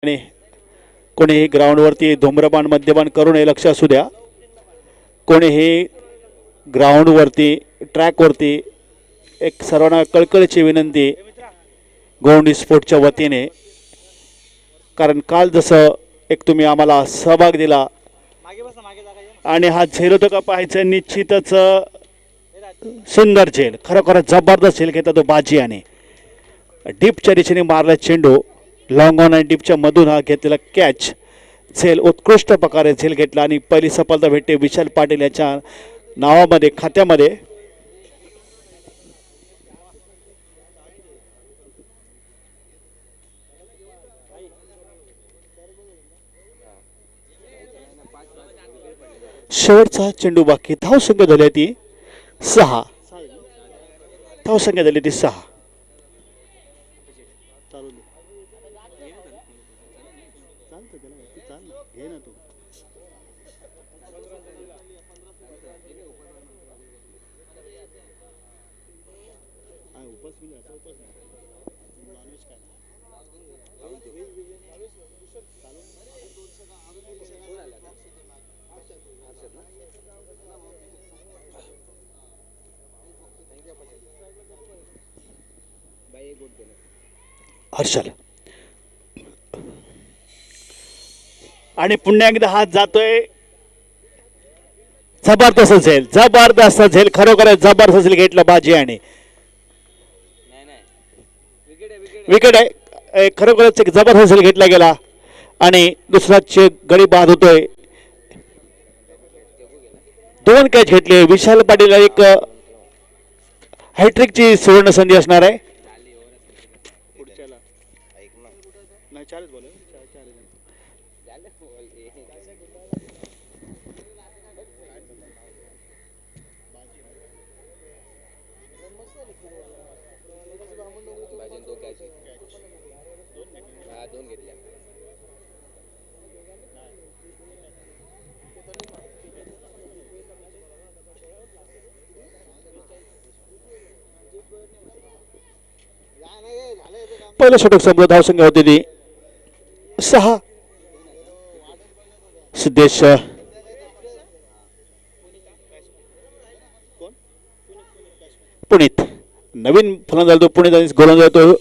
आणि कोणीही ग्राउंडवरती धूम्रपान मद्यपान करू नये, लक्ष असू द्या. कोणीही ग्राउंडवरती ट्रॅकवरती एक सर्वांना कळकळीची विनंती गोवंडी स्पोर्टच्या वतीने, कारण काल जसं एक तुम्ही आम्हाला सहभाग दिला आणि हा झेल होतं का पाहायचं, निश्चितच सुंदर झेल, खरोखर जबरदस्त झेल घेता तो बाजी. आणि डीपच्या दिशेने मारला चेंडू, लॉंग ऑन आणि डीपच्या मधून हा घेतलेला कॅच. झेल उत्कृष्ट प्रकारे झेल घेतला आणि पहिली सफलता भेटते विशाल पाटील याच्या नावामध्ये, खात्यामध्ये. शेवटचा चेंडू बाकी. धावसंख्या झाली ती 6. धावसंख्या झाली ती 6. हर्षल आणि पुन्हा एकदा हात जातोय. जबरदस्त झेल, जबरदस्त झेल, खरोखर जबरदस्त झेल घेतला बाजी. आणि विकेट आहे, खरोखरच एक जबरदस्त झेल घेतला गेला. आणि दुसरा गडी बाद होतोय. 2 कॅच घेतले. विशाल पाटील एक हॅट्रिकची सुवर्ण संधी असणार आहे. पहिलं षटक संपलं. धावसंख्या होती ती 6. सिद्धेश पुनीत नवीन फलंदाज तो पुनीत आणि गोलंदाज तो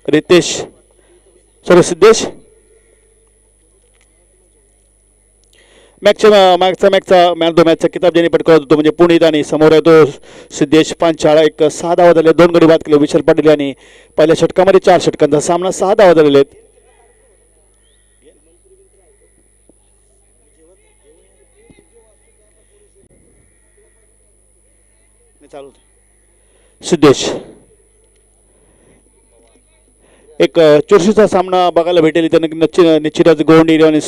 रितेश सिद्धेश. मॅचचा मॅन ऑफ द मॅचचा किताब ज्यांनी पटकावला होतो म्हणजे पुनीत आणि समोर आहे तो सिद्धेश पांचाळ. एक 6 धावा झाले, 2 गडी बाद केले विशाल पाटील यांनी. पहिल्या षटकामध्ये 4 षटकांचा सामना, 6 धावा झालेले आहेत. सिद्धेश एक चुरशीचा सामना बघायला भेटेल. त्यानं निश्चितच गोवंडी आणि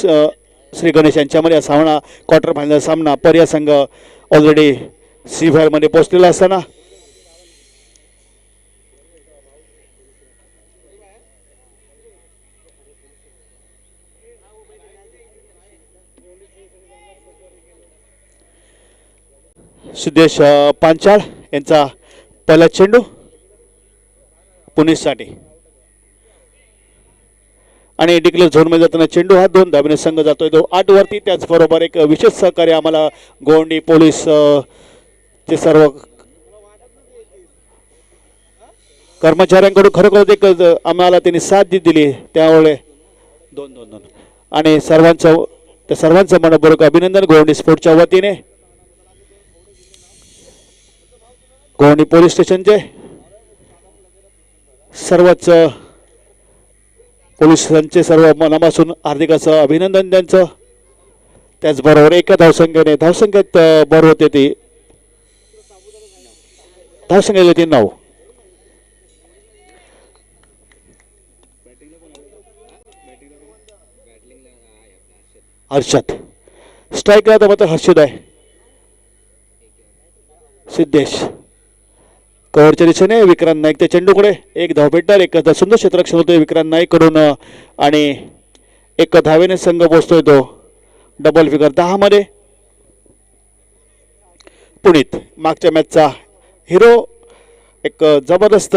श्री गणेश यांच्यामध्ये सामना क्वार्टर फायनल सामना. पर्या संघ ऑलरेडी सेमीफायनल मध्ये पोहोचलेला असताना सिद्धेश पांचाळ यांचा पहिला चेंडू पुणेसाठी आणि डिक्लेअर झोनमध्ये जाताना चेंडू हा 2 धावेने संघ जातोय तो 8 वरती. त्याचबरोबर एक विशेष सहकार्य आम्हाला गोवंडी पोलीस चे सर्व कर्मचाऱ्यांकडून खरोखर एक आम्हाला त्यांनी साथ दिली, त्यामुळे 2-2 आणि सर्वांचं मनपूर्वक अभिनंदन गोवंडी स्पोर्टच्या वतीने. गोवंडी पोलीस स्टेशनचे सर्वच पोलिसांचे सर्व मनापासून हार्दिक असं अभिनंदन त्यांचं. त्याचबरोबर एका धावसंख्येत भर होते ती धावसंख्या ती 9. हर्षद स्ट्राईक आता मात्र हर्षद आहे. सिद्धेश कव्हरच्या दिशेने विक्रांत नाईक त्या चेंडूकडे एक धाव भेटणार. एक सुंदर क्षेत्ररक्षण होतोय विक्रांत नाईक कडून आणि एक धावेने संघ पोहोचतोय तो डबल फिगर 10 मध्ये. पुनीत मागच्या मॅचचा हिरो, एक जबरदस्त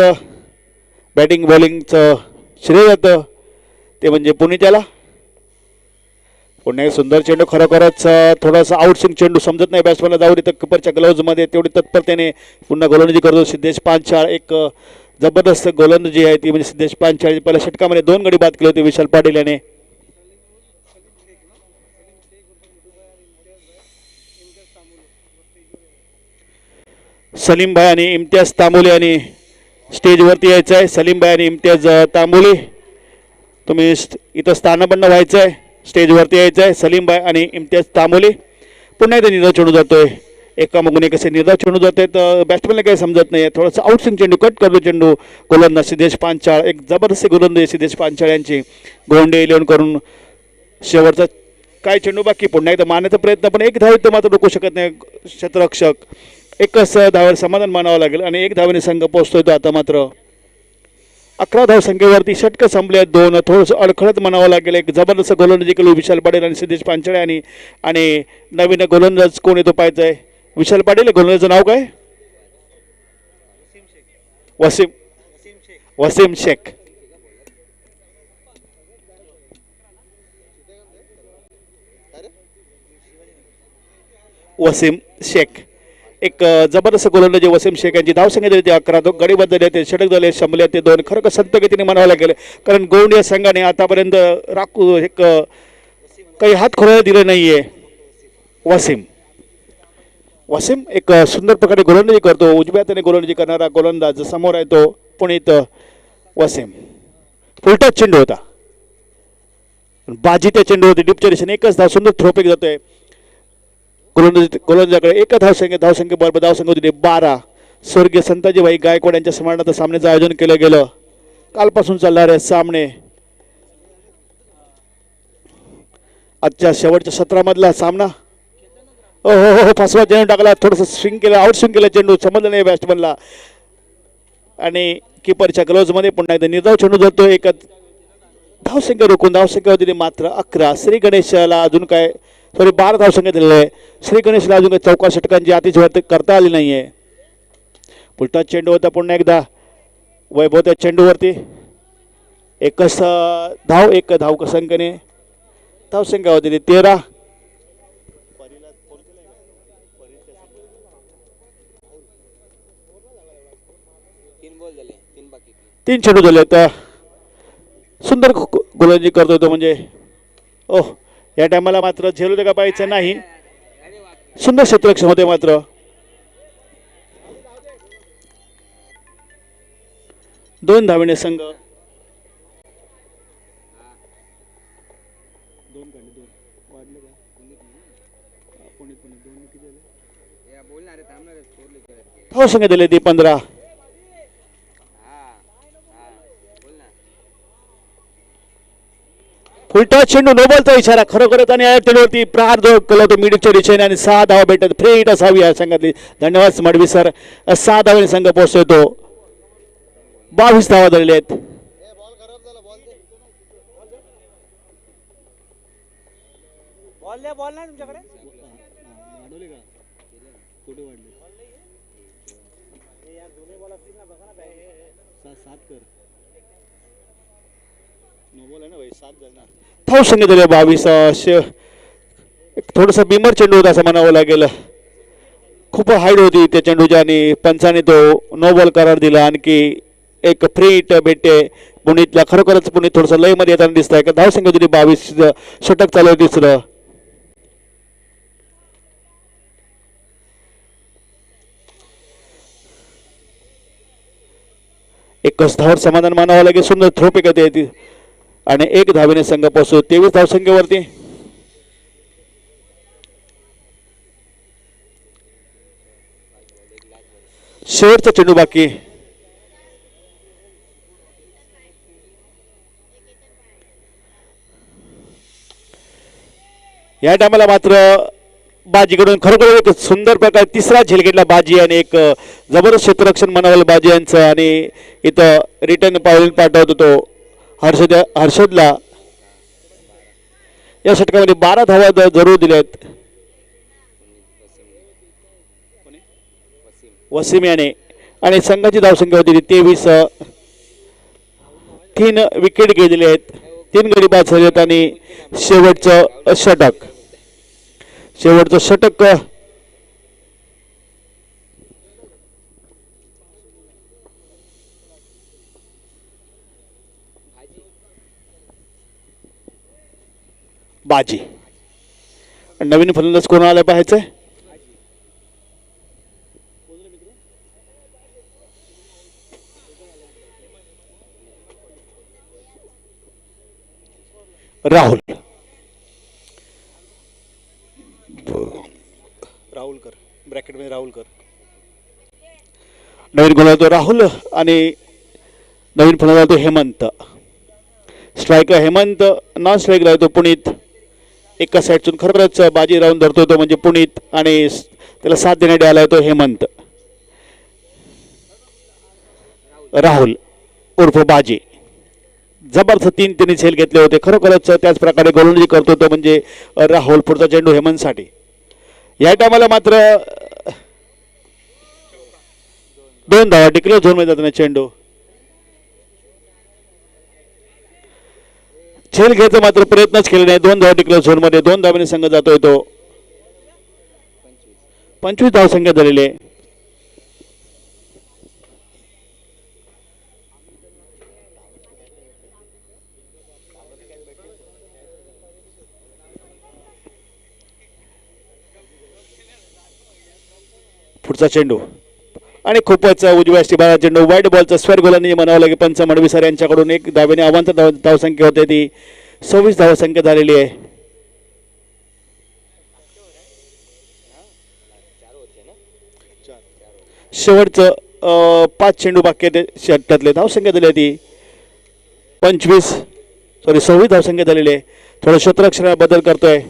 बॅटिंग बॉलिंगचं श्रेय जातं ते म्हणजे पुणेत्याला. पुन्हा एक सुंदर चेंडू, खरोखरच थोडासा आउटस्विंग चेंडू समजत नाही बॅट्समॅनला जाऊ दे, तर किपरच्या ग्लोव्हजमध्ये तेवढी तत्परतेने पुन्हा गोलंदाजी करतो सिद्धेश पांचाळ. एक जबरदस्त गोलंदाजी आहे ती म्हणजे सिद्धेश पांचाळ. पहिल्या षटकामध्ये 2 गडी बाद केले होते विशाल पाटील याने. सलीमभाई आणि इम्तियाज तांबोली आणि स्टेजवरती यायचं आहे. सलीमभाई आणि इम्तियाज तांबोली, तुम्ही इथं स्थानबद्ध व्हायचं आहे, स्टेजवरती यायचं आहे. सलीमभाई आणि इम्तियाज तांबोली. पुन्हा एकदा निर्धाव चेंडू जातोय, एकामागून एक असे निर्धाव चेंडू जातोय, तर बॅट्समॅनला काही समजत नाही. थोडंसं आउटस्विंग चेंडू, कट करतो चेंडू गोलंदाज सिद्धेश पांचाळ. एक जबरदस्त गोलंदाज सिद्धेश पांचाळ यांची. गोंडे 11 करून शेवटचा काय चेंडू बाकी. पुन्हा एकदा मारण्याचा प्रयत्न, पण एक धाव तर मात्र रोखू शकत नाही क्षेत्ररक्षक. एकच धावावर समाधान मानावं लागेल आणि 1 धावेने संघ पोहोचतोय तो आता. मात्र 11 धावसंख्येवरती षटकं संपले 2. थोडंसं अडखळत म्हणावं लागेल. एक जबरदस्त गोलंदाजी केली विशाल पाटील आणि सिद्धेश पांचाळे आणि नवीन गोलंदाज कोण येतो पाहायचं आहे. विशाल पाटील, गोलंदाजाचं नाव काय? वसीम शेख. वसीम शेख एक जबरदस्त गोलंदाजी वसीम शेख यांची. धावसंख्या दिली ते 11, गडीबद्ध दिले ते, षटक झाले, शंभले ते 2. खरं संत गतीने म्हणावं लागेल, कारण गोंड या संघाने आतापर्यंत राखू एक काही हात खोरायला दिलं नाही आहे. वसीम एक सुंदर प्रकारे गोलंदाजी करतो. उजव्या हाताने गोलंदाजी करणारा गोलंदाज समोर आहे तो पुणेत वसीम. फुलटच चेंडू होता, बाजी त्या चेंडूवरती डिपच्या दिशेने. एकच धाव, सुंदर थ्रोपिक जातोय गोलंदाजाकडे. एक धावसंख्येबरोबर धावसंख्या होती 12. स्वर्गीय संताजीभाई गायकवाड यांच्या स्मरणार्थ सामन्याचं आयोजन केलं गेलं. कालपासून चालणारे सामने, आजच्या शेवटच्या सत्रामधला सामना. हो, फसवा चेंडू टाकला, थोडंसं स्विंग केलं, आउट स्विंग केलं, चेंडू समजलं नाही बॅट्समनला आणि किपरच्या ग्लोव्हजमध्ये. पुन्हा एकदा निर्धाव चेंडू जातो. एक धावसंख्या रोखून धावसंख्या होती मात्र 11. श्री गणेशाला अजून काय 12 धावसंख्या दिलेलं आहे. श्री गणेशला अजून काही चौका षटकांची अतिशय करता आली नाही आहे. पुलटा चेंडू होता पुन्हा एकदा वैभव त्या चेंडूवरती. एकच धाव, एक धावसंख्येने धावसंख्या होती 13. 3 चेंडू झाले. तर सुंदर गोलंदाजी करतोय तो म्हणजे या टायमाला मात्र झेलू दे का पाहायचं नाही. सुंदर क्षेत्ररक्षण होते मात्र. दोन धावेने संघ धावसंख्या दिली ती 15. फुलटा चेंडू, नोबलचा इशारा. खरोखरच आणि या चेंडूवरती प्रहार जो केला होतो मिडच्या दिशेने आणि 6 धावा भेटत. फ्री हिट असावी या संघातली. धन्यवाद मडवी सर. 6 धावांनी संघ पोहोचतोय तो. 22 धावा झालेल्या आहेत. धावसंख्या दिले 22. थोडंसं बिमर चेंडू होता असं म्हणावं लागेल. खूप हाईट होती त्या चेंडूच्या आणि पंचाने तो नो बॉल करार दिला. आणखी एक फ्री हिट भेटते पुणेतला. खरोखरच पुणे थोडंसं लयमध्ये येताना दिसत आहे. धावसंख्या दिली 22. षटक चालू आहे 3रं. एकच धावर समाधान मानावं लागेल. सुंदर थ्रोपिक येते आणि 1 धावेने संघ पोहोचतो 23 धावसंख्येवरती. शेवटचा चेंडू बाकी. या टायमाला मात्र बाजीकडून खरोखर एक सुंदर प्रकार 3रा झेल घेतला बाजी आणि एक जबरदस्त क्षेत्ररक्षण म्हणावं बाजी यांचं. आणि इथं रिटर्न पाठवतो तो हर्षदला. या षटकामध्ये 12 धावा जरूर दिल्यात वसीम याने आणि संघाची धावसंख्या होती 23. 3 विकेट घेतलेले आहेत. तीन गडी बाद झालेत आणि शेवटचं षटक बाजी. नवीन फलंदाज कोण आला पाहायचंय. राहुलकर ब्रॅकेटमध्ये राहुलकर. नवीन फलंदाज तो राहुल आणि नवीन फलंदाज तो हेमंत. स्ट्रायकर हेमंत, नॉन स्ट्राईकला तो पुनीत. एका साईडतून खरंच बाजी राहून धरतो तो म्हणजे पुनीत आणि त्याला साथ देण्यात आलाय तो हेमंत. राहुल उर्फ बाजी जबरदस्त त्यांनी झेल घेतले होते. खरोखरच त्याच प्रकारे गोलंदाजी करतो तो म्हणजे राहुल. पुढचा चेंडू हेमंतसाठी. या टायमाला मात्र 2 धावा डिक्लेअर झोनमध्ये जाताना चेंडू. झेल घ्यायचा मात्र प्रयत्नच केले नाही. 2 धावा डिक्लेअर झोनमध्ये. 2 धावांनी संघ जातोय तो. 25 धावसंख्या झालेली आहे. पुढचा चेंडू आणि खूपच उजव्या स्टिबाला चेंडू. वाईट बॉलचा स्क्वेअर गोलांनी म्हणावं लागेल पंच मडविसर यांच्याकडून. 1 धावेने अवांतर धावसंख्या होते ती 26 धावसंख्या झालेली आहे. शेवटचं 5 चेंडू बाकी आहेत षटकातले. धावसंख्या झाली आहे ती 26 धावसंख्या झालेली आहे. थोडं क्षेत्ररक्षणात बदल करतोय.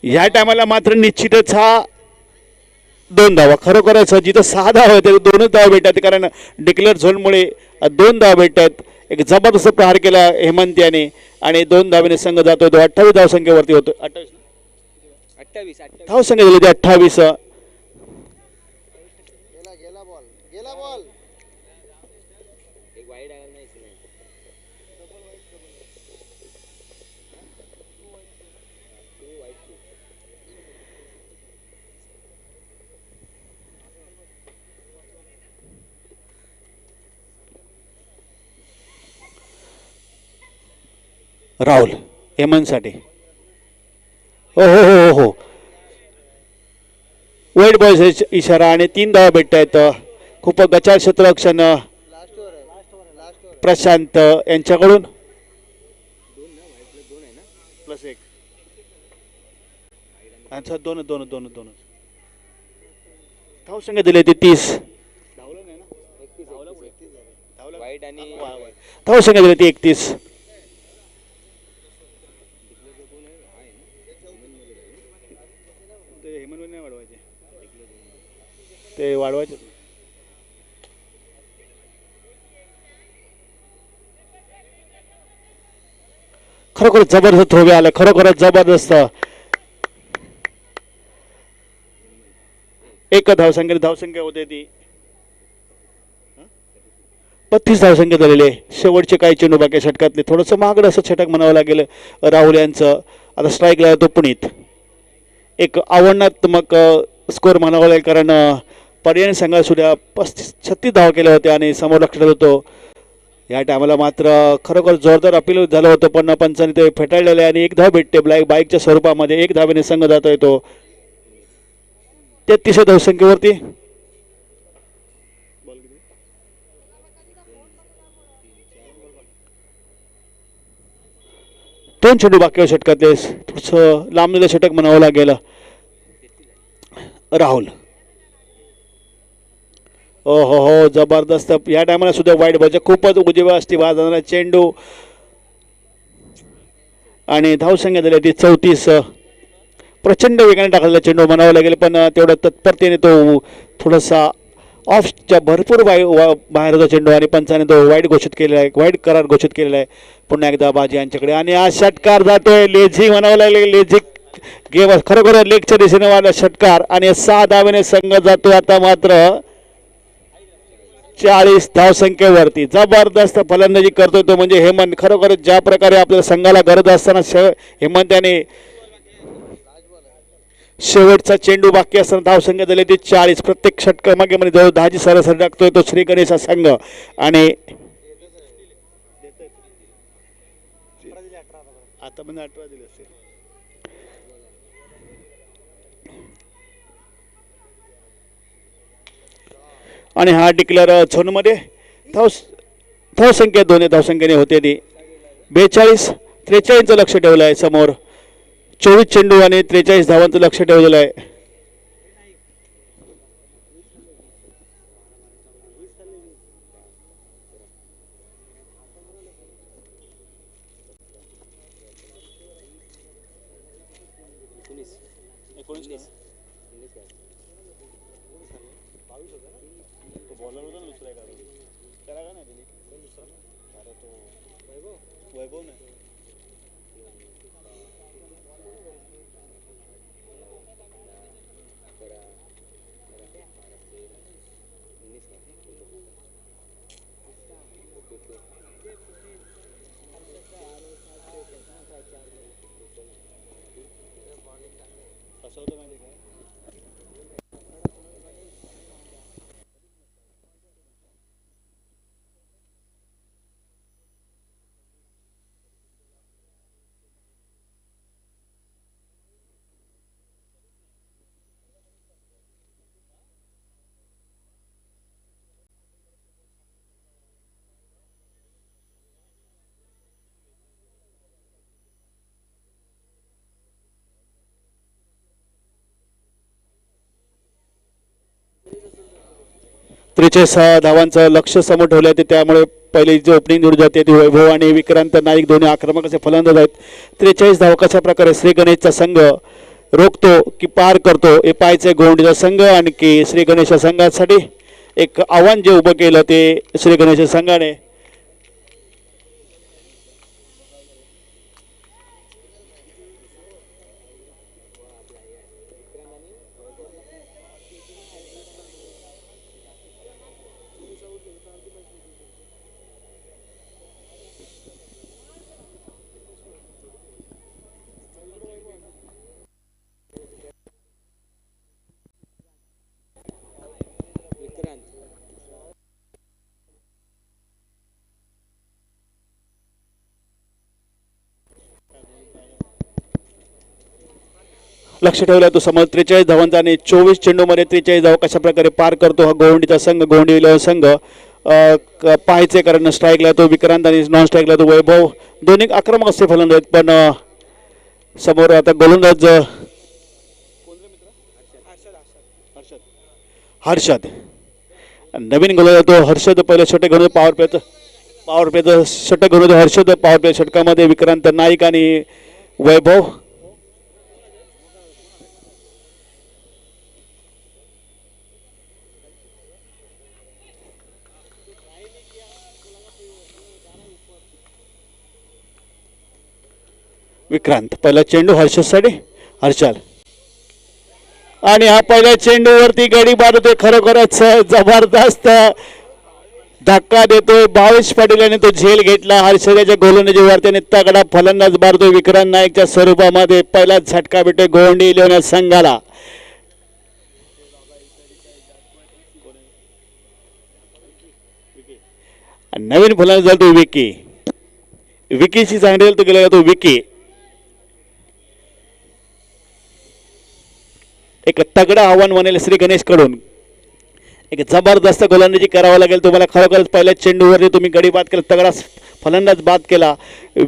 या टायमाला मात्र निश्चितच हा 2 धावा. खरोखरच जिथं 6 धावा होते 2च धावा भेटतात कारण डिक्लेअर झोनमुळे 2 धावा भेटतात. एक जबरदस्त प्रहार केला हेमंत याने आणि 2 धावेने संघ जातोय तो 28 धावसंख्येवरती होतो. 28 धावसंख्या दिली 28. राहुल हेमंतसाठी. हो हो हो हो वाईट बॉलचा इशारा आणि 3 धावा भेटत आहेत. खूप गचाळ क्षेत्ररक्षण प्रशांत यांच्याकडून. +1 अच्छा 2 धावसंख्या दिली ती 30. धावसंख्या दिली ती 31. ते वाढवायचे. खरोखर जबरदस्त थ्रोवे आला. खरोखरच जबरदस्त. 1 धावसंख्या होते ती 35 धावसंख्या झालेली आहे. शेवटचे काही चेंडू बाकी षटकातले. थोडंसं महागडं असं षटक म्हणावं लागेल राहुल यांचं. आता स्ट्राईकला तो पुनीत. एक आव्हानात्मक स्कोअर म्हणावं लागेल कारण पर्यायी संघाला सुद्धा 35-36 धावा केल्या होत्या आणि समोर लक्ष होतो. या टायमाला मात्र खरोखर जोरदार अपील झालं होतं पण पंचाने ते फेटाळलेलं आहे आणि 1 धाव भेटते बाईकच्या स्वरूपामध्ये. 1 धावेने संघ जातोय तो 33 धावसंख्येवरती. दोन चेंडू बाकी षटकातले. थोडंसं लांबलेलं षटक म्हणावं लागेल. राहुल हो हो हो जबरदस्त. या टायमाला सुद्धा वाईट बॉलच्या खूपच उजव्या स्टिबा जाणारा चेंडू आणि धावसंख्या झाली ती 34. प्रचंड वेगाने टाकलेला चेंडू म्हणावं लागेल पण तेवढ्या तत्परतेने तो थोडासा ऑफच्या भरपूर बाहेर होता चेंडू आणि पंचाने तो वाईट घोषित केलेला आहे. वाईट करार घोषित केलेला आहे पुन्हा एकदा बाजी यांच्याकडे. आणि आज षटकार जातोय. लेझिक म्हणावं लागेल. लेझिक गेम खरोखर लेगच्या दिशेने वाढला षटकार आणि 6 धावेने संघ जातो आता मात्र 40 धावसंख्येवरती. जबरदस्त फलंदाजी करतोय तो म्हणजे हेमंत. खरोखर ज्या प्रकारे आपल्या संघाला गरज असताना हेमंत याने शेवटचा चेंडू बाकी असताना धावसंख्या झाली ती 40. प्रत्येक षटकामागे मध्ये जवळ 10ची सरासरी टाकतोय तो श्री गणेशा संघ. आणि आता म्हणजे 18 दिले असेल. आणि हा डिक्लेअर झोनमध्ये धावसंख्या 2 धावसंख्येने होते ती 42. 43चं लक्ष ठेवलं आहे समोर. 24 चेंडू आणि 43 धावांचं लक्ष ठेवलेलं आहे. धावांचं लक्ष समोर ठेवलं आहे त्यामुळे पहिले जे ओपनिंग निवडून जाते ती वैभव आणि विक्रांत नाईक दोन्ही आक्रमक असे फलंदाज आहेत. 43 धावा कशा प्रकारे श्री गणेशचा संघ रोखतो की पार करतो हे पाहायचे. गोंडीचा संघ आणि की श्री गणेश संघासाठी एक आव्हान जे उभं केलं ते श्री गणेश संघाने. लक्ष ठेवलं तो समोर 43 धावांचा आणि 24 चेंडूमध्ये 43 धावा कशा प्रकारे पार करतो हा गोवंडीचा संघ. गोवंडी संघ पाहायचे कारण स्ट्राईकला तो विक्रांत आणि नॉन स्ट्राईकला तो वैभव दोन्ही आक्रमक असते फलंदाज. पण समोर आता गोलंदाज हर्षद नवीन गोलंदाज तो हर्षद पहिलं षटक घेऊन पॉवर प्लेचं षटक घेऊन हर्षद. पॉवर प्ले षटकामध्ये विक्रांत नाईक आणि वैभव. विक्रांत पहिला चेंडू हर्षदसाठी. हर्षल आणि हा पहिल्या चेंडूवरती गडी बांधतोय. खरोखरच जबरदस्त धक्का देतोय 22 पाटील यांनी तो झेल घेतला. हर्षदाच्या गोलंदाजीवर त्याने तगडा फलंदाज मारतोय विक्रांत नाईकच्या स्वरूपामध्ये. पहिला झटका भेटतोय गोवंडी इलेव्हन संघाला. नवीन फलंदाज झाला तो विकी. विकीची चांगली तो गेला तो विकी. एक तगडा आव्हान बनेल श्री गणेश कडून. एक जबरदस्त गोलंदाजी करावं लागेल तुम्हाला. खरोखरच पहिल्या चेंडूवरती तुम्ही गडी बाद केला तगडा फलंदाज बाद केला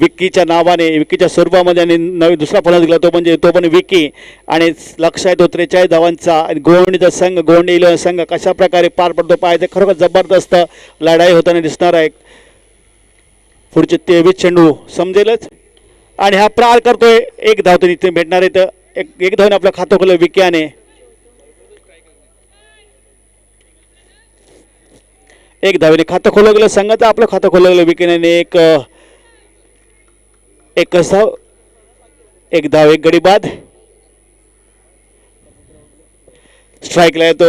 विकीच्या नावाने विकीच्या स्वरूपामध्ये. आणि नवीन दुसरा फलंदाज केला तो पण विकी. आणि लक्ष आहे तो 43 धावांचा. गोवंडीचा संघ गोवंडी इलेव्हन संघ कशा प्रकारे पार पडतो पाहायचं. खरोखर जबरदस्त लढाई होताना दिसणार आहे. पुढचे 23 चेंडू समजेलच. आणि हा प्रार करतोय. एक धाव तो इथे भेटणार आहे तर एक धावने आपलं खातं खोललं विक्याने. एक धावेने खातं खोललं गेलं संघाचं आपलं खातं खोललं गेलं विक्याने. एक धाव एक गडी बाद. स्ट्राईकला येतो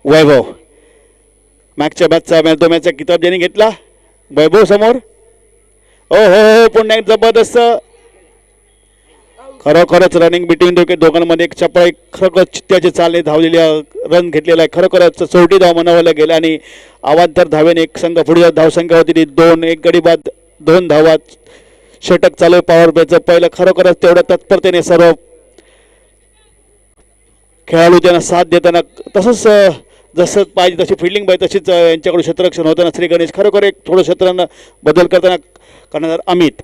वैभव. मागच्या मॅचचा तो मॅचचा किताब ज्याने घेतला वैभव समोर. हो हो हो पुन्हा एक जबरदस्त खरोखरच रनिंग बिटवीन दोघांमध्ये एक चपळा एक खरोखर चित्त्याची चालने धावलेली रन घेतलेला आहे. खरोखरच 40 धाव म्हणावं लागेल आणि अवांतर धावेने एक संघ पुढे धावसंख्या होती 2. एक गडी बाद 2 धावात षटक चालू पॉवर प्लेचं पहिलं. खरोखरच तेवढ्या तत्परतेने सर्व खेळाडू त्यांना साथ देताना तसंच जसं पाहिजे तशी फिल्डिंग पाहिजे तशीच यांच्याकडून क्षेत्ररक्षण होताना श्री गणेश खरोखर एक थोडं क्षेत्रांना बदल करताना करणार अमित.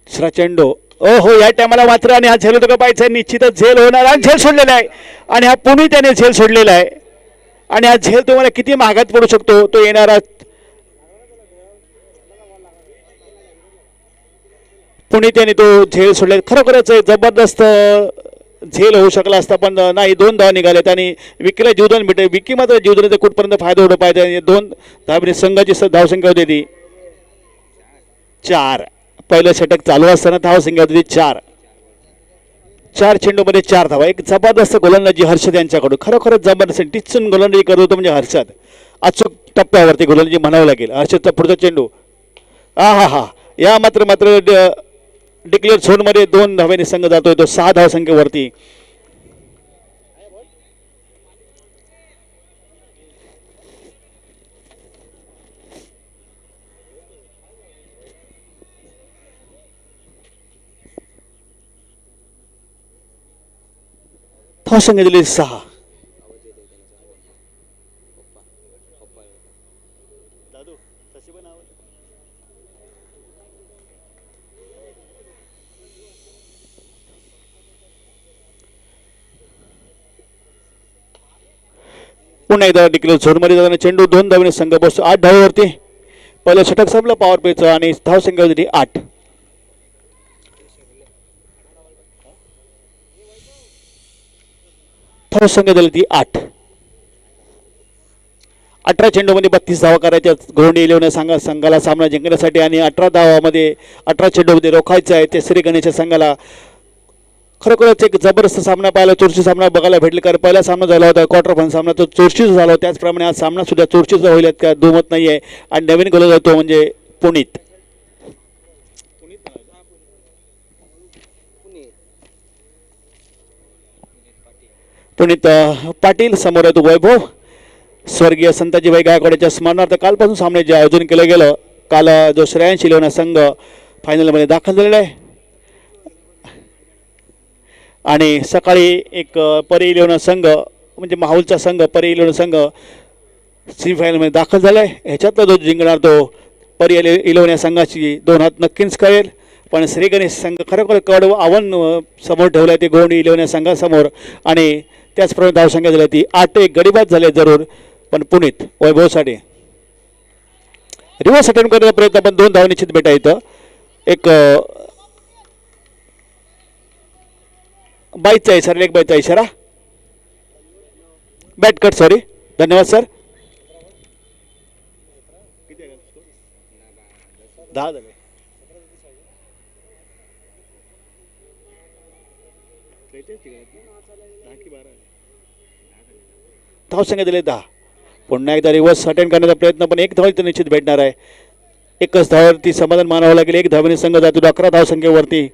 दुसरा चेंडू ओ हो या टायमाला मात्र आणि हा झेल होतो का पाहिजे निश्चितच झेल होणार आणि झेल सोडलेला आहे आणि हा पुणे त्याने झेल सोडलेला आहे आणि हा झेल तुम्हाला किती महागात पडू शकतो तो येणारा पुणे त्याने तो झेल सोडला. खरोखरच जबरदस्त झेल होऊ शकला असता पण नाही. 2 धावा निघाल्यात आणि विकीला जीवदान भेटेल. विकी मात्र जीवदानाचा कुठपर्यंत फायदा होतो पाहिजे. 2 धावांनी संघाची धावसंख्या होती ती 4. पहिलं षटक चालू असताना धावसंख्या होती 4. 4 चेंडूमध्ये 4 धावा. एक जबरदस्त गोलंदाजी हर्षद यांच्याकडून खरोखरच जबरदस्त टिचून गोलंदाजी करत होतो म्हणजे हर्षद. अचूक टप्प्यावरती गोलंदाजी म्हणावं लागेल. हर्षदचा पुढचा चेंडू हा हा या मात्र डिक्लेअर झोनमध्ये 2 धाव्याने संघ जातोय तो 6 धावसंख्येवरती. धावसंख्या दिली 6. पुन्हा एकदा डिक्लेअर झोनमध्ये जाताना चेंडू 2 धावेने संघ बसतो 8 धावेवरती. पहिलं षटक संपलं पॉवर प्लेचं आणि धावसंख्या होती 8. धावसंख्या दिली ती 8. 18 चेंडूमध्ये 32 धावा करायच्या गोंडी इलेव्हन संघाला सामना जिंकण्यासाठी आणि 18 धावामध्ये 18 चेंडूमध्ये रोखायचं आहे ते श्री गणेशच्या संघाला. खरोखरच एक जबरदस्त सामना पाहायला चोरशी सामना बघायला भेटले कारण पहिला सामना झाला होता क्वार्टर फायनल सामना तो चोरशीचा झाला. त्याचप्रमाणे हा सामना सुद्धा चोरशीचा होईल का दुमत नाही आहे. आणि नवीन गोलंदाज तो म्हणजे पुनीत. पुनीत पाटील समोर आहे तो वैभव. स्वर्गीय संताजीबाई गायकवाडच्या स्मरणार्थ कालपासून सामन्याचे आयोजन केलं गेलं. काल जो श्रेयांश इलेव्हन संघ फायनलमध्ये दाखल झालेला आहे आणि सकाळी एक परी इलेव्हन संघ म्हणजे माहुलचा संघ परी इलेव्हन संघ सेमीफायनलमध्ये दाखल झाला आहे. ह्याच्यातला जो जिंकणार तो परी इलेव्हन या संघाची 2 हात नक्कीच कळेल. पण श्री गणेश संघ खरोखर कडवं आव्हान समोर ठेवलं आहे ते गोंडी इलेव्हन या संघासमोर आणि त्याचप्रमाणे धावसंख्या झाली ती 8. एक गडीबाद झाले जरूर पण पुनीत वैभवसाठी रिव्हर्स अटेम्प्ट करण्याचा प्रयत्न पण 2 धावा निश्चित भेटा इथं. एक बाईचा इशारा एक बाईचा इशारा बॅट कट सॉरी धन्यवाद सर. 10 झाले. धावसंख्या दिले 10. पुन्हा एकदा रिव्हर्स अटेम्प्ट करण्याचा प्रयत्न पण 1 धाव इथं निश्चित भेटणार आहे. एकच धावावरती समाधान मानावं लागेल. 1 धावेने संघ जातो 11 धावसंख्येवरती.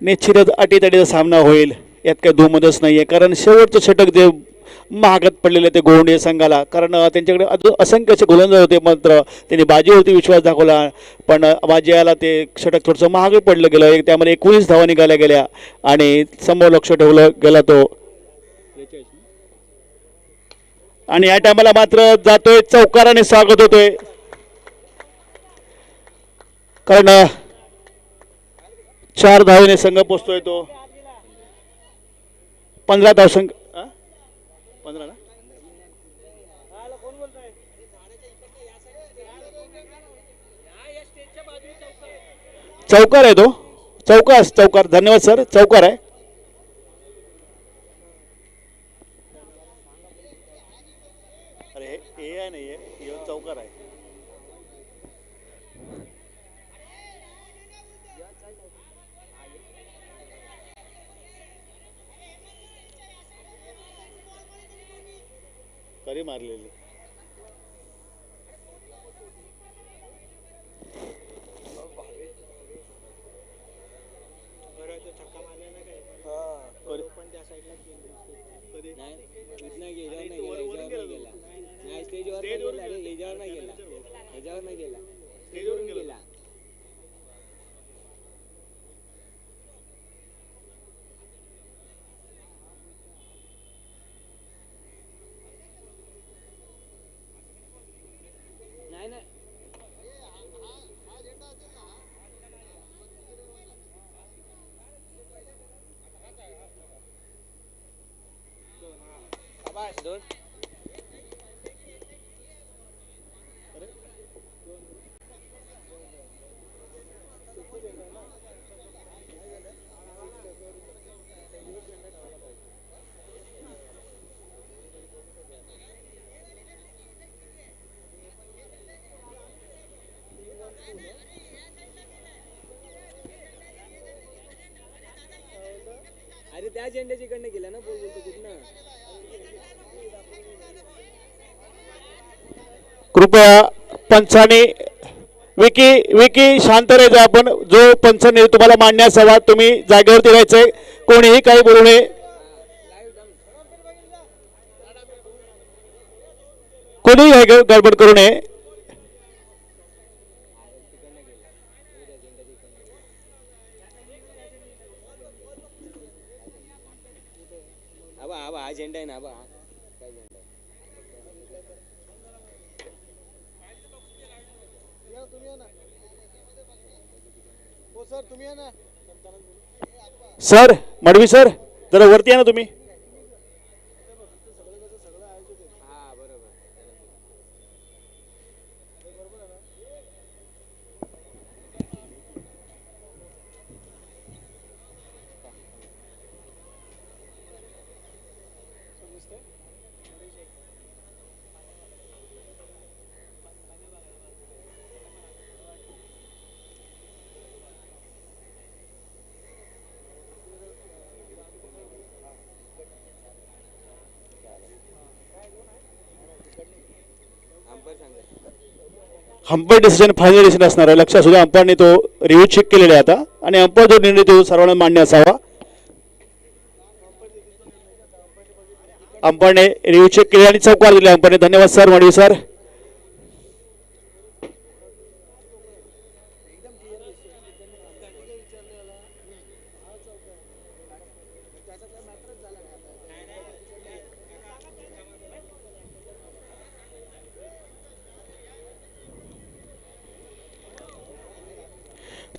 निश्चितच अटीतटीचा सामना होईल यात काही दुमतच नाही आहे कारण शेवटचं षटक जे महागात पडलेले ते गोंडे संघाला कारण त्यांच्याकडे असंख्य असे गोलंदाज होते मात्र त्यांनी बाजीवरती विश्वास दाखवला पण बाजीला ते षटक थोडंसं महाग पडलं गेलं. त्यामध्ये 19 धावा निघाल्या गेल्या आणि समोर लक्ष ठेवलं गेला तो आणि या टायमाला मात्र जातोय चौकाराने स्वागत होतोय कारण 4 धावेने संघ पोचतोय तो 15 धावसंख्या 15 ना चौकार आहे तो चौकार धन्यवाद सर चौकार आहे. अरे हे आहे नाही हे चौकार आहे. सगळे मारलेले. अरे त्या झेंड्याची कडनं गेला ना बोल बोलतो कुठनं. कृपया पंचाने विकी विकी शांत राहायचं. आपण जो पंचाने तुम्हाला मांडण्यास हवा तुम्ही जागेवरती राहायचंय. कोणीही काही बोलू नये. कोणीही गडबड करू नये. आबा हा झेंडा आहे ना आबा. काय झेंडा सर मडवी सर जरा वरती या ना तुम्ही. अंपायर डिसिजन फायनल डिसिजन असणार आहे. लक्षात सुद्धा अंपायरने तो रिव्ह्यू चेक केलेला आहे आता आणि अंपायर जो निर्णय तो सर्वांना मान्य असावा. अंपायरने रिव्ह्यू चेक केले आणि चौकार दिले अंपायरने. धन्यवाद सर मडवी सर.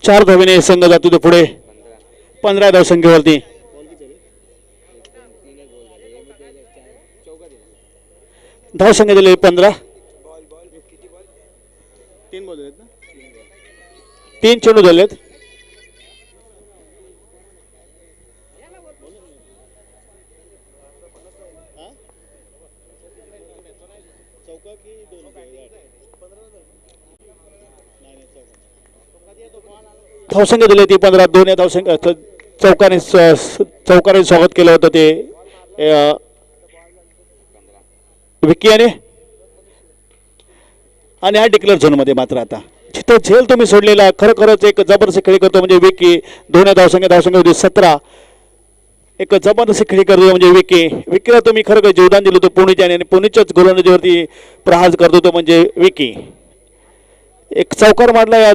चार धावेने संघ जातो तो पुढे 15 धावसंख्येवरती. धावसंख्या दिले 15. 3 चेंडू झालेत. धावसंख्या दिली ती 15. 2 या धावसंख्या चौकाने स्वागत केलं होतं ते विकी याने. आणि हा डिक्लेअर झोनमध्ये मात्र आता जिथं झेल तुम्ही सोडलेला खरोखरच एक जबरदस्त खेळी करतो म्हणजे विकी. 2 या धावसंख्या होती 17. एक जबरदस्त खेळी करतो म्हणजे विकी. विकीला तुम्ही खरं योगदान दिलं होतं पुणेच्या आणि पुणेच्याच गोलंदाजीवरती प्रहार करतो तो म्हणजे विकी. एक चौकार मारला या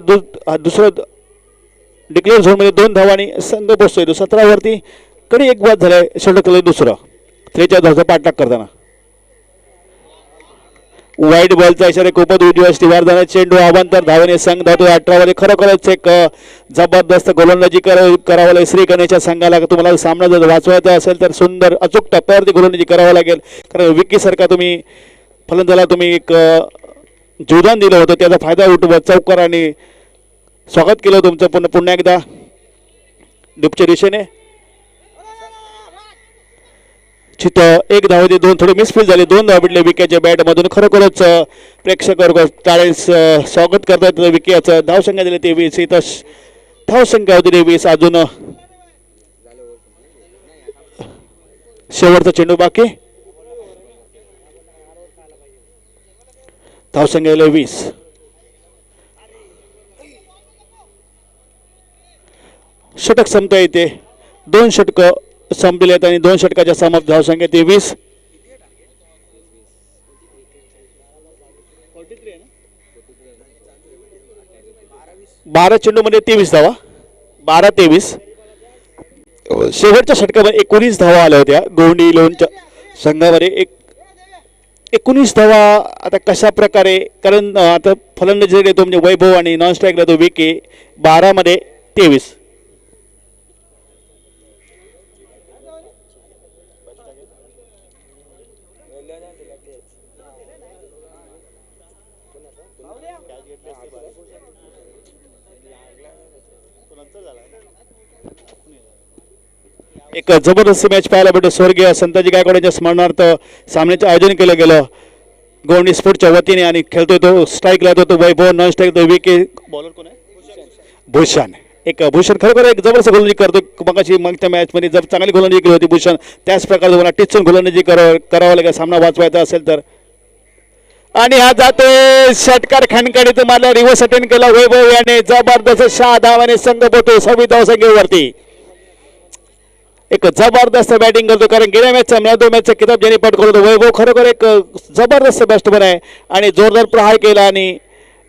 दुसरं डिक्लेअर झोनमध्ये 2 धावांनी संघ पोहोचतोय तो 17 वरती. कधी एक बाद झालाय षटक दुसरं 43 धावांचा पाठलाग करताना. वाईट बॉलचा इशारा खूपच उजव्या वर जाणार चेंडू अवांतर धावेने संघ धावतो 18 मध्ये. खरोखरच एक जबरदस्त गोलंदाजी करावं लागेल श्रीगणेशच्या संघाला. तुम्हाला सामना जर वाचवायचा असेल तर सुंदर अचूक टप्प्यावरती गोलंदाजी करावं लागेल. कारण विकी सारखा तुम्ही फलंदाजाला तुम्ही एक योगदान दिलं होतं त्याचा फायदा उठवत चौकाराने स्वागत केलं तुमचं पुन्हा एकदा डुपच्या दिशेने. चित्र 1 धाव 2 थोडे मिसफील झाले. 2 धाव भेटले विकेच्या बॅटमधून. खरोखरच प्रेक्षक टाळेल स्वागत करतात विकेचं. धावसंख्या दिली 23. इथं धावसंख्या होती 23. अजून शेवटचा चेंडू बाकी. धावसंख्या झाले 20. षटक संपता येते. 2 षटकं संपलेले आहेत आणि 2 षटकाच्या समाप्त धावसंख्या ते 20. 12 चेंडूमध्ये 23 धावा. 12-23. शेवटच्या षटकामध्ये 19 धावा आल्या होत्या गोंडी इलेव्हनच्या संघामध्ये. 19 धावा. आता कशा प्रकारे, कारण आता फलंदाजी देतो म्हणजे वैभव आणि नॉन स्ट्राईकला तो विके. 12मध्ये 23. एक जबरदस्त मॅच पाहायला भेटतो. स्वर्गीय संताजी गायकवाड यांच्या स्मरणार्थ सामन्याचं आयोजन केलं गेलं गोवंडी स्पोर्टच्या वतीने आणि खेळतोय तो स्ट्राईकला तो वैभव, नॉन स्ट्राईक तो विके. बॉलर कोण आहे? भूषण. भूषण खरोखर एक जबरदस्त गोलंदाजी करतो. मागच्या मॅचमध्ये जर चांगली गोलंदाजी केली होती भूषण, त्याच प्रकारे तुम्हाला टिचून गोलंदाजी करावं लागेल सामना वाचवायचा असेल तर. आणि हा जातोय षटकार खणखणीत मारला. रिव्हर्स अटेंड केला वैभव याने. जबरदस्त 6 धावाने संघ पोहोचतो 26 धावसंख्येवरती. एक जबरदस्त बॅटिंग करतो, कारण गेल्या मॅचचा मॅच मॅचचा किताब ज्यांनी पटकावला वैभव खरोखर एक जबरदस्त बॅट्समन आहे आणि जोरदार प्रहार केला आणि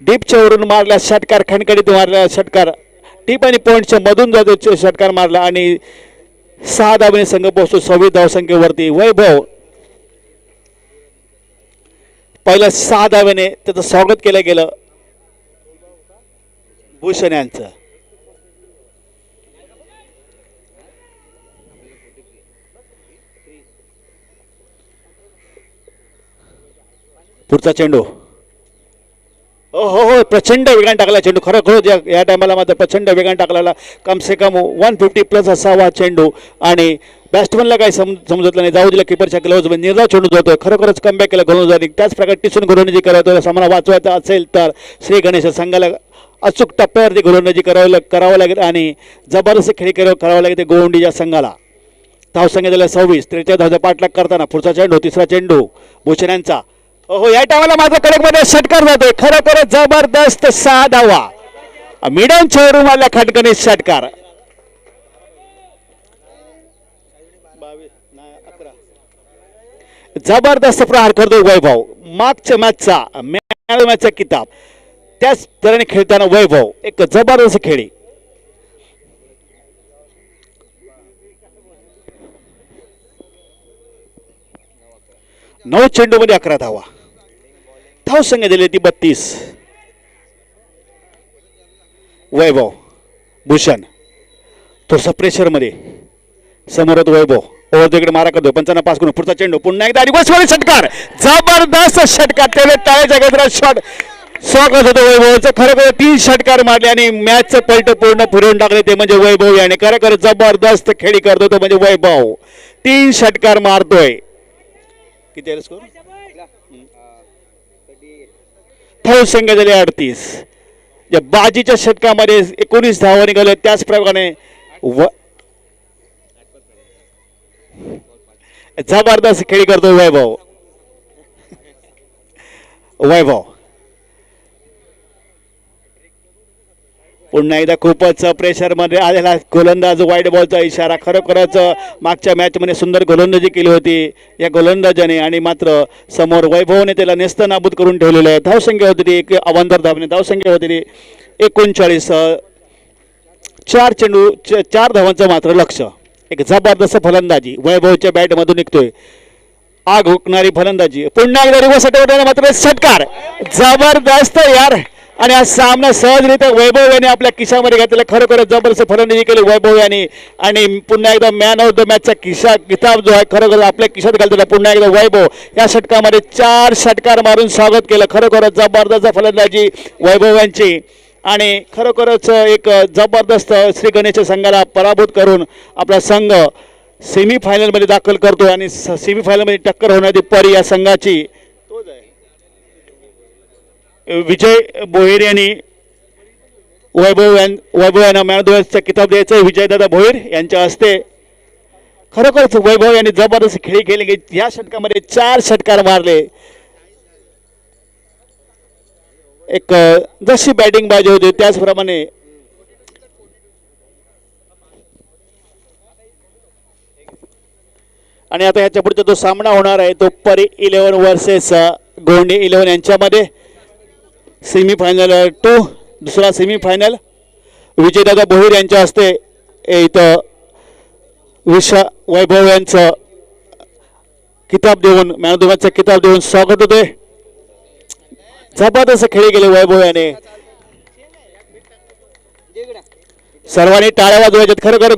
डीपच्या वरून मारला षटकार. खणखणीत मारला षटकार. टीप आणि पॉईंटच्या मधून जातो षटकार मारला आणि 6 धावाने संघ पोहोचतो 26 धावसंख्येवरती. वैभव पहिल्या 6 धावाने त्याचं स्वागत केलं गेलं भूषण यांचं. पुढचा चेंडू. हो प्रचंड वेगाने टाकला चेंडू. खरोखर या टायमाला मात्र प्रचंड वेगाने टाकलेला. कम से कम 150 प्लस असावा चेंडू आणि बॅट्समनला काही समजत नाही. जाऊ दिला किपरच्या ग्लोव्ज निर्धाव चेंडू जातोय. खरोखरच कमबॅक केला गोलंदाजी. त्याच प्रकारे टिचून गोलंदाजी करायला सामना वाचवायचा असेल तर श्री गणेश संघाला अचूक टप्प्यावरती गोलंदाजी करावं लागेल आणि जबरदस्त खेळी करावं लागेल ते गोवंडीच्या संघाला. धावसंख्या झाल्या 26. 43 धावचा पाठलाग करताना पुढचा चेंडू, तिसरा चेंडू भूषण यांचा. या टायमाला माझा कडकमध्ये षटकार जातोय. खरोखर जबरदस्त 6 धावा. मिडन चेहरून आल्या खटकणी षटकार. जबरदस्त प्रहार करतो वैभव. मागच्या मॅचचा किताब त्याच तऱ्हेने खेळताना वैभव एक जबरदस्त खेळी. नऊ चेंडू मध्ये 11 धावा. धावसंख्या दिली ती 32. वैभव भूषण थोडसा प्रेशर मध्ये समोर वैभव ओव्हरकडे मारा करतो. 55 पास करून पुढचा चेंडू पुन्हा एकदा रिव्हर्सवर षटकार. जबरदस्त षटकार. त्यावेळेस टाळ्याच्या गजरात शॉट स्वागत होतं वैभवचं. खरोखर 3 षटकार मारले आणि मॅचचं पलट पूर्ण फिरवून टाकले ते म्हणजे वैभव याने. खरोखर जबरदस्त खेळी करतो तो म्हणजे वैभव. 3 षटकार मारतोय. किती स्कोर? धावसंख्या झाली 38. या बाजीच्या षटकामध्ये 19 धावा निघाले. त्याचप्रमाणे जबरदस्त खेळी करतो वैभव. पुन्हा एकदा खूपच प्रेशर मध्ये आलेला गोलंदाज. वाईट बॉलचा इशारा. खरोखरच मागच्या मॅच मध्ये सुंदर गोलंदाजी केली होती या गोलंदाजाने आणि मात्र समोर वैभवने त्याला नेस्त नाबूद करून ठेवलेलं आहे. धावसंख्या होती एक अवांतर धावने. धावसंख्या होती 39. 4 चेंडू 4 धावांचं मात्र लक्ष. एक जबरदस्त फलंदाजी वैभवच्या बॅट मधून निघतोय. आग हुकणारी फलंदाजी. पुन्हा एकदा रिव्हर्स अटॅक मात्र षटकार. जबरदस्त यार. आणि हा सामना सहजरित्या वैभव याने आपल्या खिशामध्ये घातलेला. खरोखर जबरदस्त फलंदाजी केली वैभव याने आणि पुन्हा एकदा मॅन ऑफ द मॅचचा किताब जो आहे खरोखर आपल्या खिशात घालतो. पुन्हा एकदा वैभव या षटकामध्ये 4 षटकार मारून स्वागत केलं. खरोखर जबरदस्त फलंदाजी वैभव यांची आणि खरोखरच एक जबरदस्त श्री गणेश संघाला पराभूत करून आपला संघ सेमीफायनलमध्ये दाखल करतो आणि सेमीफायनलमध्ये टक्कर होण्याची परी या संघाची. विजय भोईर यांनी वैभव यांना मॅन ऑफ द मॅचचा किताब द्यायचा आहे. विजयदादा भोईर यांच्या हस्ते. खरोखरच वैभव यांनी जबरदस्त खेळी केली. या षटकामध्ये 4 षटकार मारले. एक जशी बॅटिंग बाजी होती त्याचप्रमाणे आणि आता ह्याच्या पुढचा जो सामना होणार आहे तो परी 11 वर्सेस गोंडे 11 यांच्यामध्ये सेमीफायनल 2 दुसरा सेमीफायनल विजयदादा भोईर यांच्या हस्ते इथं वैभव यांचं किताब देऊन मॅन ऑफ द मॅचचा किताब देऊन स्वागत होते. जबरदस्त खेळी गेले वैभव याने. सर्वांनी टाळ्या वाजवायच्यात. खरोखर